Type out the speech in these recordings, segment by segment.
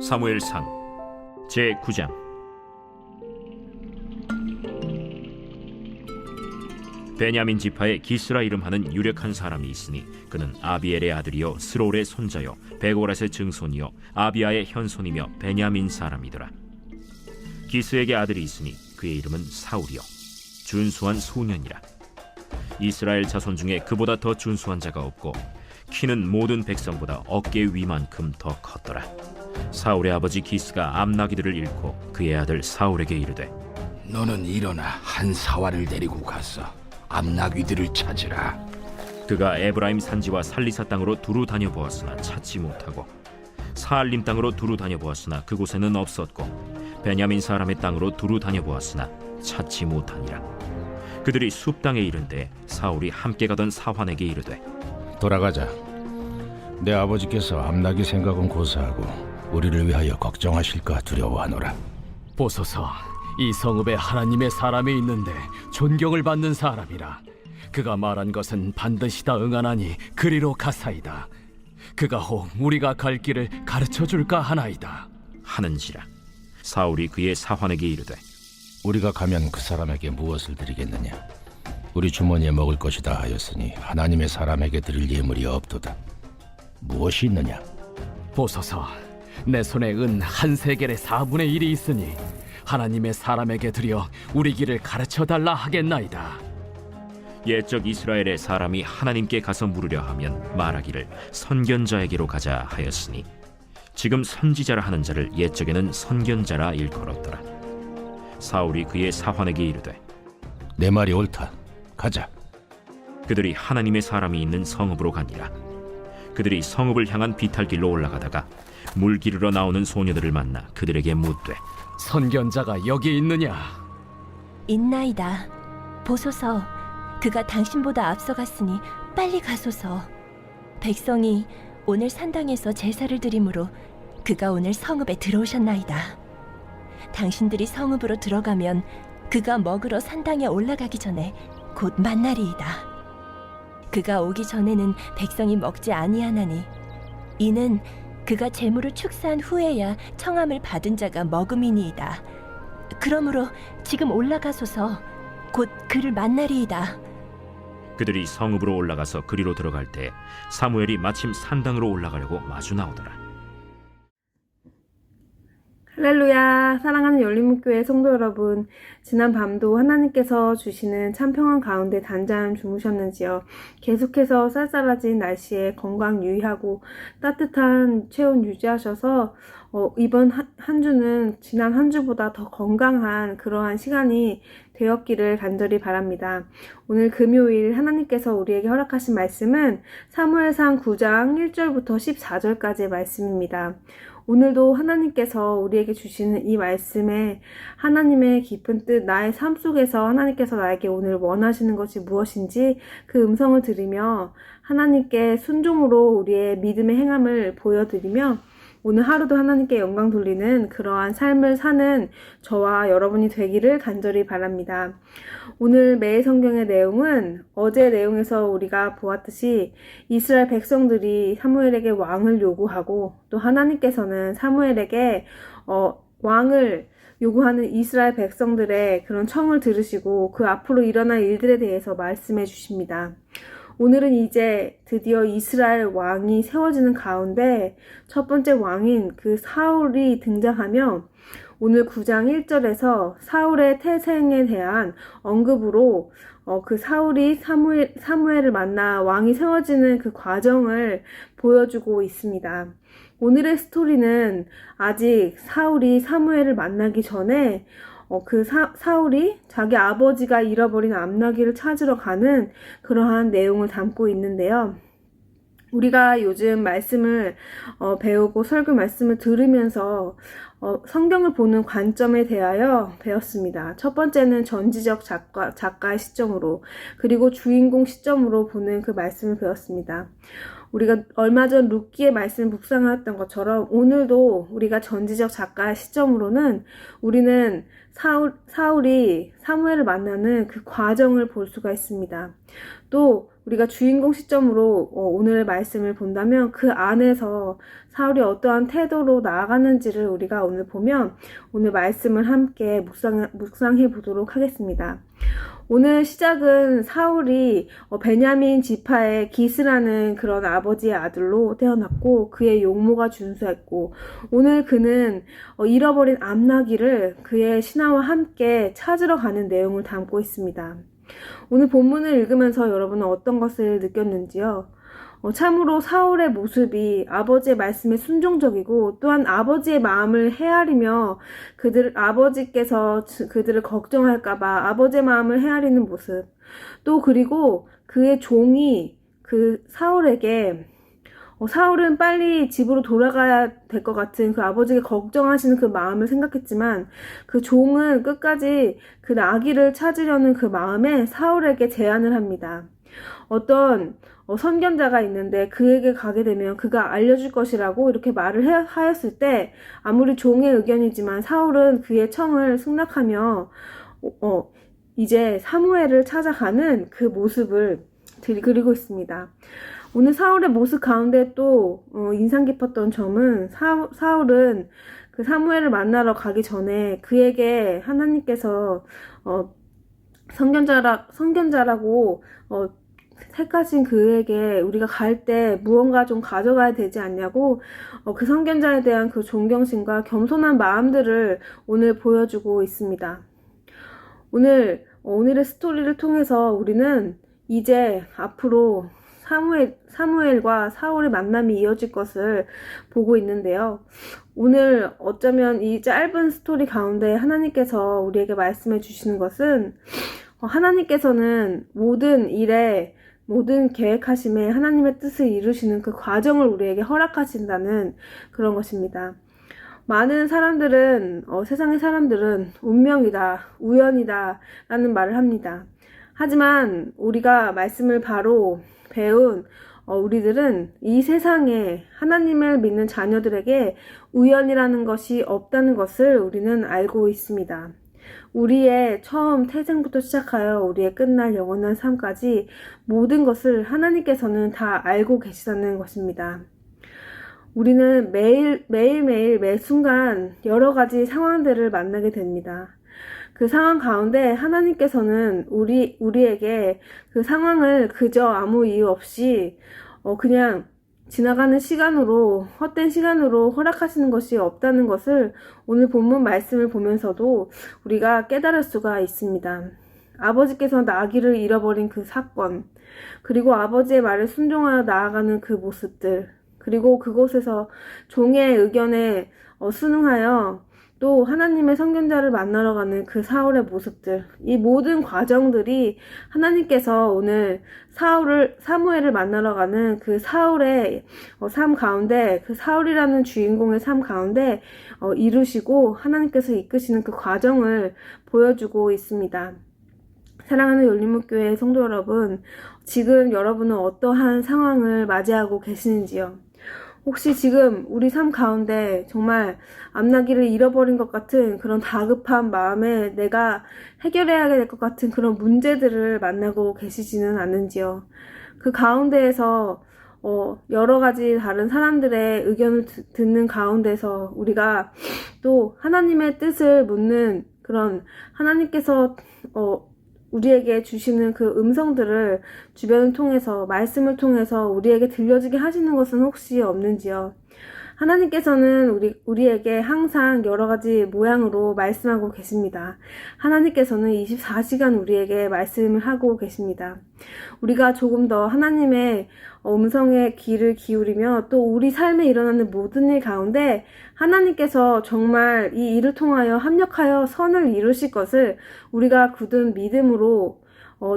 사무엘상 제9장. 베냐민 지파에 기스라 이름하는 유력한 사람이 있으니 그는 아비엘의 아들이요 스롤의 손자요 베고랏의 증손이요 아비아의 현손이며 베냐민 사람이더라. 기스에게 아들이 있으니 그의 이름은 사울이요 준수한 소년이라. 이스라엘 자손 중에 그보다 더 준수한 자가 없고 키는 모든 백성보다 어깨 위만큼 더 컸더라. 사울의 아버지 기스가 암나기들을 잃고 그의 아들 사울에게 이르되, 너는 일어나 한 사활을 데리고 가서 암나귀들을 찾으라. 그가 에브라임 산지와 살리사 땅으로 두루 다녀보았으나 찾지 못하고 사알림 땅으로 두루 다녀보았으나 그곳에는 없었고 베냐민 사람의 땅으로 두루 다녀보았으나 찾지 못하니라. 그들이 숲 땅에 이른데 사울이 함께 가던 사환에게 이르되, 돌아가자. 내 아버지께서 암나귀 생각은 고사하고 우리를 위하여 걱정하실까 두려워하노라. 보소서, 이 성읍에 하나님의 사람이 있는데 존경을 받는 사람이라. 그가 말한 것은 반드시 다 응하나니 그리로 가사이다. 그가 혹 우리가 갈 길을 가르쳐 줄까 하나이다 하는지라. 사울이 그의 사환에게 이르되, 우리가 가면 그 사람에게 무엇을 드리겠느냐? 우리 주머니에 먹을 것이다 하였으니 하나님의 사람에게 드릴 예물이 없도다. 무엇이 있느냐? 보소서, 내 손에 은 한 세겔의 4분의 1이 있으니 하나님의 사람에게 드려 우리 길을 가르쳐 달라 하겠나이다. 옛적 이스라엘의 사람이 하나님께 가서 물으려 하면 말하기를 선견자에게로 가자 하였으니 지금 선지자라 하는 자를 옛적에는 선견자라 일컬었더라. 사울이 그의 사환에게 이르되, 내 말이 옳다. 가자. 그들이 하나님의 사람이 있는 성읍으로 가니라. 그들이 성읍을 향한 비탈길로 올라가다가 물 기르러 나오는 소녀들을 만나 그들에게 묻되, 선견자가 여기 있느냐? 있나이다. 보소서, 그가 당신보다 앞서갔으니 빨리 가소서. 백성이 오늘 산당에서 제사를 드리므로 그가 오늘 성읍에 들어오셨나이다. 당신들이 성읍으로 들어가면 그가 먹으러 산당에 올라가기 전에 곧 만나리이다. 그가 오기 전에는 백성이 먹지 아니하나니 이는 그가 재물을 축사한 후에야 청함을 받은 자가 먹음이니이다. 그러므로 지금 올라가소서. 곧 그를 만나리이다. 그들이 성읍으로 올라가서 그리로 들어갈 때 사무엘이 마침 산당으로 올라가려고 마주 나오더라. 할렐루야. 사랑하는 열린문교회 성도 여러분, 지난 밤도 하나님께서 주시는 참 평안 가운데 단잠 주무셨는지요? 계속해서 쌀쌀해진 날씨에 건강 유의하고 따뜻한 체온 유지하셔서 이번 한 주는 지난 한 주보다 더 건강한 그러한 시간이 되었기를 간절히 바랍니다. 오늘 금요일 하나님께서 우리에게 허락하신 말씀은 사무엘상 9장 1절부터 14절까지의 말씀입니다. 오늘도 하나님께서 우리에게 주시는 이 말씀에 하나님의 깊은 뜻, 나의 삶 속에서 하나님께서 나에게 오늘 원하시는 것이 무엇인지 그 음성을 들으며 하나님께 순종으로 우리의 믿음의 행함을 보여드리며 오늘 하루도 하나님께 영광 돌리는 그러한 삶을 사는 저와 여러분이 되기를 간절히 바랍니다. 오늘 매일 성경의 내용은 어제 내용에서 우리가 보았듯이 이스라엘 백성들이 사무엘에게 왕을 요구하고 또 하나님께서는 사무엘에게 왕을 요구하는 이스라엘 백성들의 그런 청을 들으시고 그 앞으로 일어날 일들에 대해서 말씀해 주십니다. 오늘은 이제 드디어 이스라엘 왕이 세워지는 가운데 첫 번째 왕인 그 사울이 등장하며 오늘 9장 1절에서 사울의 태생에 대한 언급으로 그 사울이 사무엘을 만나 왕이 세워지는 그 과정을 보여주고 있습니다. 오늘의 스토리는 아직 사울이 사무엘을 만나기 전에 그 사울이 자기 아버지가 잃어버린 암나귀를 찾으러 가는 그러한 내용을 담고 있는데요. 우리가 요즘 말씀을 배우고 설교 말씀을 들으면서 성경을 보는 관점에 대하여 배웠습니다. 첫 번째는 전지적 작가의 시점으로, 그리고 주인공 시점으로 보는 그 말씀을 배웠습니다. 우리가 얼마 전 룻기의 말씀을 묵상하였던 것처럼 오늘도 우리가 전지적 작가의 시점으로는 우리는 사울이 사무엘을 만나는 그 과정을 볼 수가 있습니다. 또 우리가 주인공 시점으로 오늘의 말씀을 본다면 그 안에서 사울이 어떠한 태도로 나아가는지를 우리가 오늘 보면 오늘 말씀을 함께 묵상해 보도록 하겠습니다. 오늘 시작은 사울이 베냐민 지파의 기스라는 그런 아버지의 아들로 태어났고 그의 용모가 준수했고 오늘 그는 잃어버린 암나귀를 그의 신하와 함께 찾으러 가는 내용을 담고 있습니다. 오늘 본문을 읽으면서 여러분은 어떤 것을 느꼈는지요? 참으로 사울의 모습이 아버지의 말씀에 순종적이고 또한 아버지의 마음을 헤아리며 아버지께서 그들을 걱정할까봐 아버지의 마음을 헤아리는 모습, 또 그리고 그의 종이 그 사울에게 사울은 빨리 집으로 돌아가야 될 것 같은 그 아버지가 걱정하시는 그 마음을 생각했지만 그 종은 끝까지 그 나귀를 찾으려는 그 마음에 사울에게 제안을 합니다. 어떤 선견자가 있는데 그에게 가게 되면 그가 알려줄 것이라고 이렇게 말을 하였을 때 아무리 종의 의견이지만 사울은 그의 청을 승낙하며 이제 사무엘을 찾아가는 그 모습을 그리고 있습니다. 오늘 사울의 모습 가운데 또 인상 깊었던 점은 사울은 그 사무엘을 만나러 가기 전에 그에게 하나님께서 선견자라고 택하신 그에게 우리가 갈 때 무언가 좀 가져가야 되지 않냐고 그 선견자에 대한 그 존경심과 겸손한 마음들을 오늘 보여주고 있습니다. 오늘의 스토리를 통해서 우리는 이제 앞으로 사무엘과 사울의 만남이 이어질 것을 보고 있는데요. 오늘 어쩌면 이 짧은 스토리 가운데 하나님께서 우리에게 말씀해 주시는 것은 하나님께서는 모든 계획하심에 하나님의 뜻을 이루시는 그 과정을 우리에게 허락하신다는 그런 것입니다. 많은 사람들은 세상의 사람들은 운명이다, 우연이다 라는 말을 합니다. 하지만 우리가 말씀을 바로 배운 우리들은 이 세상에 하나님을 믿는 자녀들에게 우연이라는 것이 없다는 것을 우리는 알고 있습니다. 우리의 처음 태생부터 시작하여 우리의 끝날 영원한 삶까지 모든 것을 하나님께서는 다 알고 계시다는 것입니다. 우리는 매일매일 매 순간 여러 가지 상황들을 만나게 됩니다. 그 상황 가운데 하나님께서는 우리에게 그 상황을 그저 아무 이유 없이 그냥 지나가는 시간으로, 헛된 시간으로 허락하시는 것이 없다는 것을 오늘 본문 말씀을 보면서도 우리가 깨달을 수가 있습니다. 아버지께서 나귀를 잃어버린 그 사건, 그리고 아버지의 말을 순종하여 나아가는 그 모습들, 그리고 그곳에서 종의 의견에 순응하여 또 하나님의 선견자를 만나러 가는 그 사울의 모습들, 이 모든 과정들이 하나님께서 오늘 사무엘을 만나러 가는 그 사울의 삶 가운데, 그 사울이라는 주인공의 삶 가운데 이루시고 하나님께서 이끄시는 그 과정을 보여주고 있습니다. 사랑하는 열린목교회 성도 여러분, 지금 여러분은 어떠한 상황을 맞이하고 계시는지요? 혹시 지금 우리 삶 가운데 정말 앞나기를 잃어버린 것 같은 그런 다급한 마음에 내가 해결해야 될 것 같은 그런 문제들을 만나고 계시지는 않은지요? 그 가운데에서 여러 가지 다른 사람들의 의견을 듣는 가운데서 우리가 또 하나님의 뜻을 묻는 그런 하나님께서 우리에게 주시는 그 음성들을 주변을 통해서, 말씀을 통해서 우리에게 들려지게 하시는 것은 혹시 없는지요? 하나님께서는 우리에게 항상 여러 가지 모양으로 말씀하고 계십니다. 하나님께서는 24시간 우리에게 말씀을 하고 계십니다. 우리가 조금 더 하나님의 음성에 귀를 기울이며 또 우리 삶에 일어나는 모든 일 가운데 하나님께서 정말 이 일을 통하여 합력하여 선을 이루실 것을 우리가 굳은 믿음으로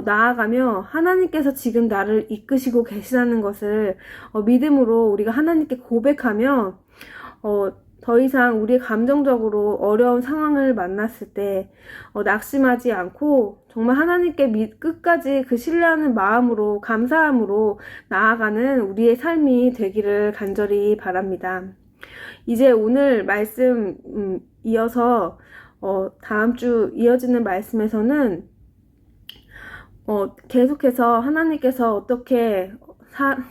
나아가며 하나님께서 지금 나를 이끄시고 계시다는 것을 믿음으로 우리가 하나님께 고백하며 더 이상 우리의 감정적으로 어려운 상황을 만났을 때 낙심하지 않고 정말 하나님께 끝까지 그 신뢰하는 마음으로, 감사함으로 나아가는 우리의 삶이 되기를 간절히 바랍니다. 이제 오늘 말씀 이어서 다음 주 이어지는 말씀에서는 계속해서 하나님께서 어떻게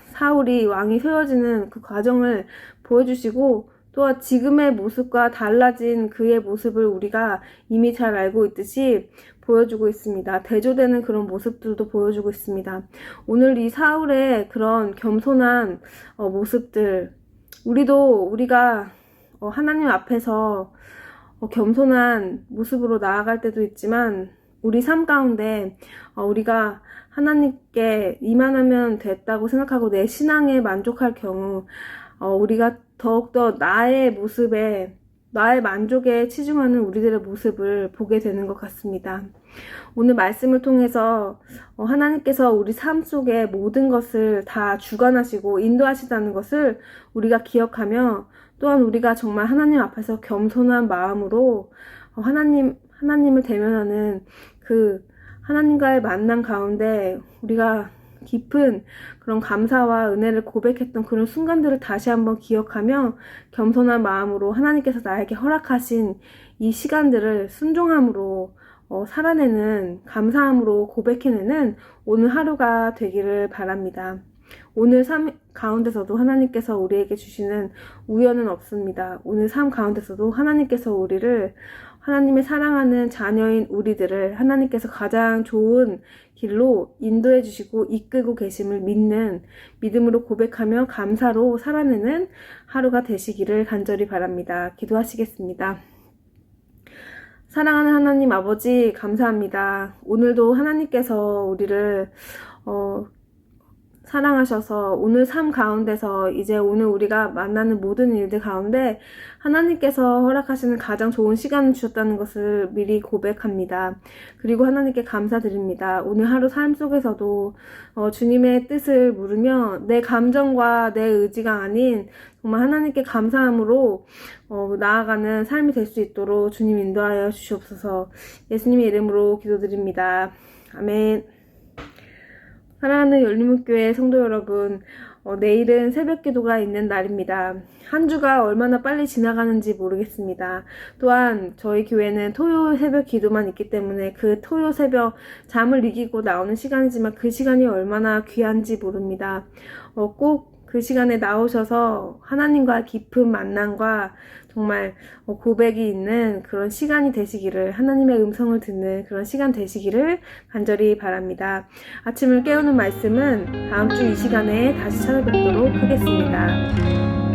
사울이 왕이 세워지는 그 과정을 보여주시고 또한 지금의 모습과 달라진 그의 모습을 우리가 이미 잘 알고 있듯이 보여주고 있습니다. 대조되는 그런 모습들도 보여주고 있습니다. 오늘 이 사울의 그런 겸손한 모습들, 우리가 하나님 앞에서 겸손한 모습으로 나아갈 때도 있지만 우리 삶 가운데 우리가 하나님께 이만하면 됐다고 생각하고 내 신앙에 만족할 경우 우리가 더욱더 나의 만족에 치중하는 우리들의 모습을 보게 되는 것 같습니다. 오늘 말씀을 통해서 하나님께서 우리 삶 속에 모든 것을 다 주관하시고 인도하시다는 것을 우리가 기억하며 또한 우리가 정말 하나님 앞에서 겸손한 마음으로 하나님을 대면하는 그 하나님과의 만남 가운데 우리가 깊은 그런 감사와 은혜를 고백했던 그런 순간들을 다시 한번 기억하며 겸손한 마음으로 하나님께서 나에게 허락하신 이 시간들을 순종함으로 살아내는, 감사함으로 고백해내는 오늘 하루가 되기를 바랍니다. 오늘 삶 가운데서도 하나님께서 우리에게 주시는 우연은 없습니다. 오늘 삶 가운데서도 하나님께서 우리를, 하나님의 사랑하는 자녀인 우리들을 하나님께서 가장 좋은 길로 인도해 주시고 이끌고 계심을 믿는, 믿음으로 고백하며 감사로 살아내는 하루가 되시기를 간절히 바랍니다. 기도하시겠습니다. 사랑하는 하나님 아버지, 감사합니다. 오늘도 하나님께서 우리를 사랑하셔서 오늘 삶 가운데서 이제 오늘 우리가 만나는 모든 일들 가운데 하나님께서 허락하시는 가장 좋은 시간을 주셨다는 것을 미리 고백합니다. 그리고 하나님께 감사드립니다. 오늘 하루 삶 속에서도 주님의 뜻을 물으며 내 감정과 내 의지가 아닌 정말 하나님께 감사함으로 나아가는 삶이 될 수 있도록 주님 인도하여 주시옵소서. 예수님의 이름으로 기도드립니다. 아멘. 사랑하는 열린문교회 성도 여러분, 내일은 새벽 기도가 있는 날입니다. 한 주가 얼마나 빨리 지나가는지 모르겠습니다. 또한 저희 교회는 토요 새벽 기도만 있기 때문에 그 토요 새벽 잠을 이기고 나오는 시간이지만 그 시간이 얼마나 귀한지 모릅니다. 꼭 그 시간에 나오셔서 하나님과 깊은 만남과 정말 고백이 있는 그런 시간이 되시기를, 하나님의 음성을 듣는 그런 시간 되시기를 간절히 바랍니다. 아침을 깨우는 말씀은 다음 주 이 시간에 다시 찾아뵙도록 하겠습니다.